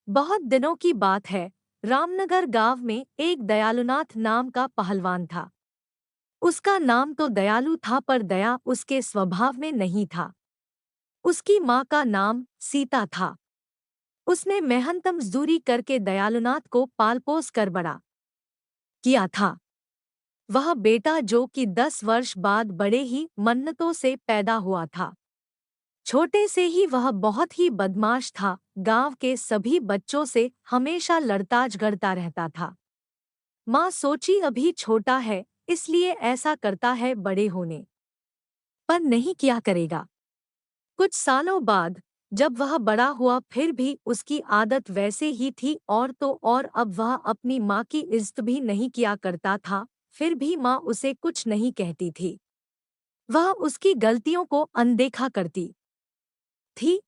बहुत दिनों की बात है। रामनगर गांव में एक दयालुनाथ नाम का पहलवान था। उसका नाम तो दयालु था पर दया उसके स्वभाव में नहीं था। उसकी माँ का नाम सीता था। उसने मेहनत मजदूरी करके दयालुनाथ को पाल पोस कर बड़ा किया था। वह बेटा जो कि 10 वर्ष बाद बड़े ही मन्नतों से पैदा हुआ था। छोटे से ही वह बहुत ही बदमाश था। गांव के सभी बच्चों से हमेशा लड़ता झगड़ता रहता था। माँ सोची अभी छोटा है, इसलिए ऐसा करता है, बड़े होने पर नहीं क्या करेगा। कुछ सालों बाद जब वह बड़ा हुआ फिर भी उसकी आदत वैसे ही थी, और तो और अब वह अपनी माँ की इज्जत भी नहीं किया करता था। फिर भी माँ उसे कुछ नहीं कहती थी। वह उसकी गलतियों को अनदेखा करती थी।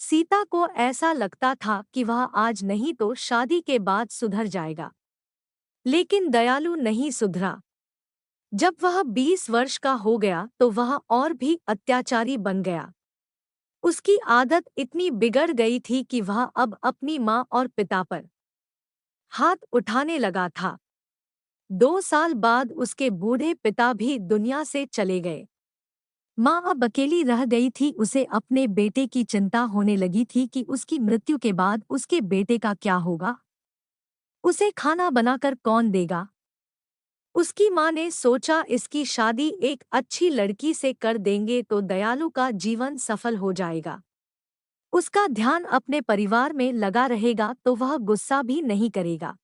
सीता को ऐसा लगता था कि वह आज नहीं तो शादी के बाद सुधर जाएगा, लेकिन दयालु नहीं सुधरा। जब वह 20 वर्ष का हो गया तो वह और भी अत्याचारी बन गया। उसकी आदत इतनी बिगड़ गई थी कि वह अब अपनी माँ और पिता पर हाथ उठाने लगा था। 2 साल बाद उसके बूढ़े पिता भी दुनिया से चले गए। माँ अब अकेली रह गई थी। उसे अपने बेटे की चिंता होने लगी थी कि उसकी मृत्यु के बाद उसके बेटे का क्या होगा। उसे खाना बनाकर कौन देगा। उसकी माँ ने सोचा इसकी शादी एक अच्छी लड़की से कर देंगे तो दयालु का जीवन सफल हो जाएगा। उसका ध्यान अपने परिवार में लगा रहेगा तो वह गुस्सा भी नहीं करेगा।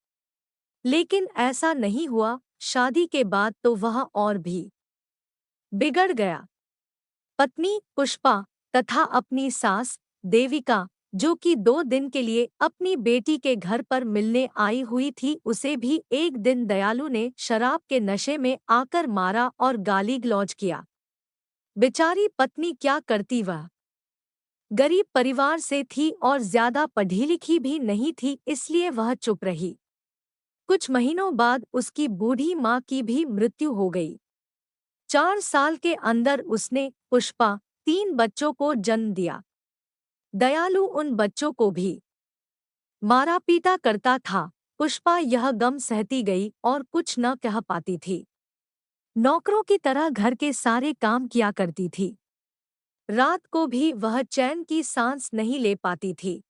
लेकिन ऐसा नहीं हुआ। शादी के बाद तो वह और भी बिगड़ गया। पत्नी पुष्पा तथा अपनी सास देविका, जो कि 2 दिन के लिए अपनी बेटी के घर पर मिलने आई हुई थी, उसे भी एक दिन दयालु ने शराब के नशे में आकर मारा और गाली गलौज किया। बेचारी पत्नी क्या करती, वह गरीब परिवार से थी और ज्यादा पढ़ी लिखी भी नहीं थी, इसलिए वह चुप रही। कुछ महीनों बाद उसकी बूढ़ी माँ की भी मृत्यु हो गई। 4 साल के अंदर उसने पुष्पा 3 बच्चों को जन्म दिया। दयालु उन बच्चों को भी मारा पीटा करता था। पुष्पा यह गम सहती गई और कुछ न कह पाती थी। नौकरों की तरह घर के सारे काम किया करती थी। रात को भी वह चैन की सांस नहीं ले पाती थी।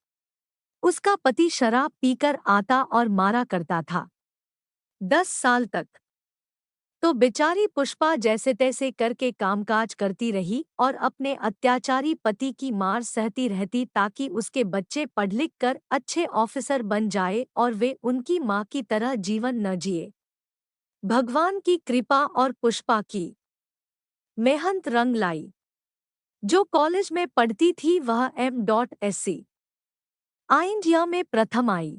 उसका पति शराब पीकर आता और मारा करता था। 10 साल तक तो बेचारी पुष्पा जैसे तैसे करके कामकाज करती रही और अपने अत्याचारी पति की मार सहती रहती, ताकि उसके बच्चे पढ़ लिख कर अच्छे ऑफिसर बन जाए और वे उनकी माँ की तरह जीवन न जिए। भगवान की कृपा और पुष्पा की मेहनत रंग लाई। जो कॉलेज में पढ़ती थी वह M.Sc. इंडिया में प्रथम आई।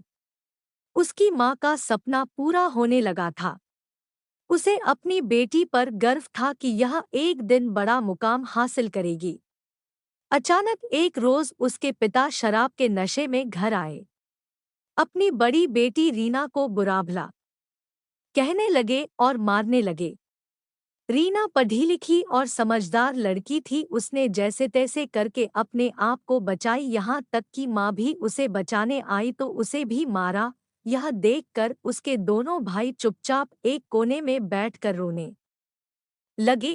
उसकी माँ का सपना पूरा होने लगा था। उसे अपनी बेटी पर गर्व था कि यह एक दिन बड़ा मुकाम हासिल करेगी। अचानक एक रोज उसके पिता शराब के नशे में घर आए। अपनी बड़ी बेटी रीना को बुरा भला कहने लगे और मारने लगे। रीना पढ़ी लिखी और समझदार लड़की थी। उसने जैसे तैसे करके अपने आप को बचाई, यहाँ तक कि माँ भी उसे बचाने आई तो उसे भी मारा। यह देखकर उसके दोनों भाई चुपचाप एक कोने में बैठकर रोने लगे।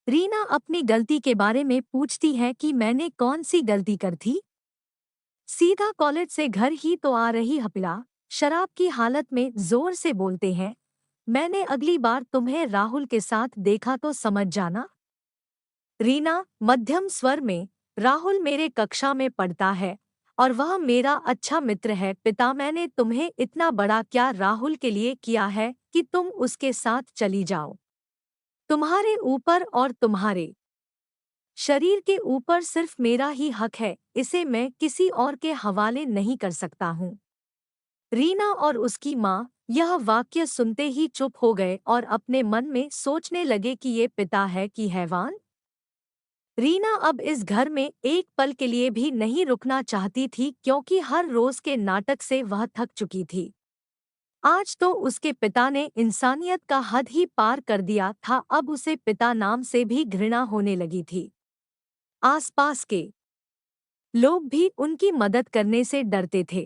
रीना अपनी गलती के बारे में पूछती है कि मैंने कौन सी गलती कर थी। सीधा कॉलेज से घर ही तो आ रही हपिला शराब की हालत में जोर से बोलते हैं, मैंने अगली बार तुम्हें राहुल के साथ देखा तो समझ जाना। रीना मध्यम स्वर में, राहुल मेरे कक्षा में पढ़ता है और वह मेरा अच्छा मित्र है। पिता, मैंने तुम्हें इतना बड़ा क्या राहुल के लिए किया है कि तुम उसके साथ चली जाओ। तुम्हारे ऊपर और तुम्हारे शरीर के ऊपर सिर्फ मेरा ही हक है, इसे मैं किसी और के हवाले नहीं कर सकता हूँ। रीना और उसकी माँ यह वाक्य सुनते ही चुप हो गए और अपने मन में सोचने लगे कि ये पिता है कि हैवान। रीना अब इस घर में एक पल के लिए भी नहीं रुकना चाहती थी, क्योंकि हर रोज के नाटक से वह थक चुकी थी। आज तो उसके पिता ने इंसानियत का हद ही पार कर दिया था। अब उसे पिता नाम से भी घृणा होने लगी थी। आसपास के लोग भी उनकी मदद करने से डरते थे।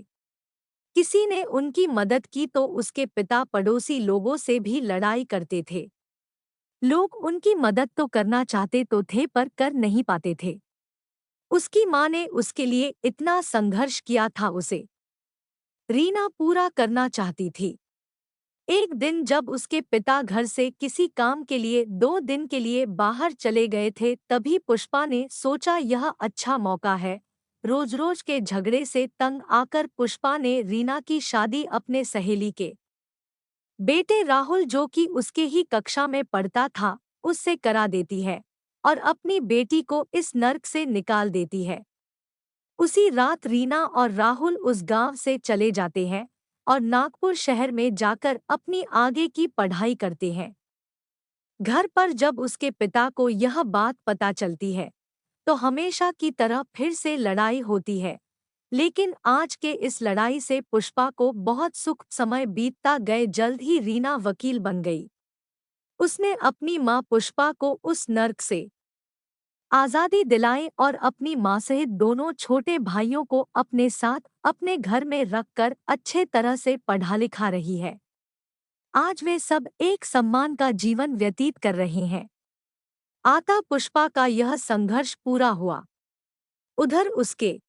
किसी ने उनकी मदद की तो उसके पिता पड़ोसी लोगों से भी लड़ाई करते थे। लोग उनकी मदद तो करना चाहते तो थे पर कर नहीं पाते थे। उसकी माँ ने उसके लिए इतना संघर्ष किया था, उसे रीना पूरा करना चाहती थी। एक दिन जब उसके पिता घर से किसी काम के लिए 2 दिन के लिए बाहर चले गए थे, तभी पुष्पा ने सोचा यह अच्छा मौका है। रोज रोज के झगड़े से तंग आकर पुष्पा ने रीना की शादी अपने सहेली के बेटे राहुल, जो कि उसके ही कक्षा में पढ़ता था, उससे करा देती है और अपनी बेटी को इस नर्क से निकाल देती है। उसी रात रीना और राहुल उस गांव से चले जाते हैं और नागपुर शहर में जाकर अपनी आगे की पढ़ाई करते हैं। घर पर जब उसके पिता को यह बात पता चलती है तो हमेशा की तरह फिर से लड़ाई होती है। लेकिन आज के इस लड़ाई से पुष्पा को बहुत सुख समय बीतता गए। जल्द ही रीना वकील बन गई। उसने अपनी मां पुष्पा को उस नर्क से आज़ादी दिलाई और अपनी मां सहित दोनों छोटे भाइयों को अपने साथ अपने घर में रखकर अच्छे तरह से पढ़ा लिखा रही है। आज वे सब एक सम्मान का जीवन व्यतीत कर रहे हैं। आता पुष्पा का यह संघर्ष पूरा हुआ। उधर उसके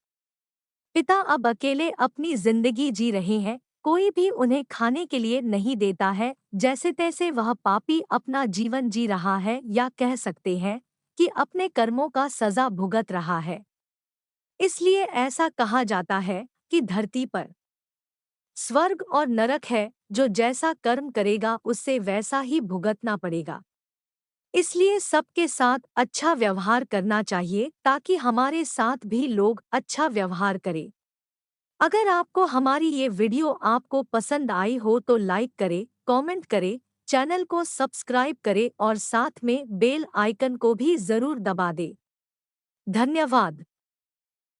पिता अब अकेले अपनी जिंदगी जी रहे हैं। कोई भी उन्हें खाने के लिए नहीं देता है। जैसे तैसे वह पापी अपना जीवन जी रहा है, या कह सकते हैं कि अपने कर्मों का सजा भुगत रहा है। इसलिए ऐसा कहा जाता है कि धरती पर स्वर्ग और नरक है, जो जैसा कर्म करेगा उससे वैसा ही भुगतना पड़ेगा। इसलिए सबके साथ अच्छा व्यवहार करना चाहिए ताकि हमारे साथ भी लोग अच्छा व्यवहार करें। अगर आपको हमारी ये वीडियो आपको पसंद आई हो तो लाइक करें, कमेंट करें, चैनल को सब्सक्राइब करें और साथ में बेल आइकन को भी जरूर दबा दें। धन्यवाद।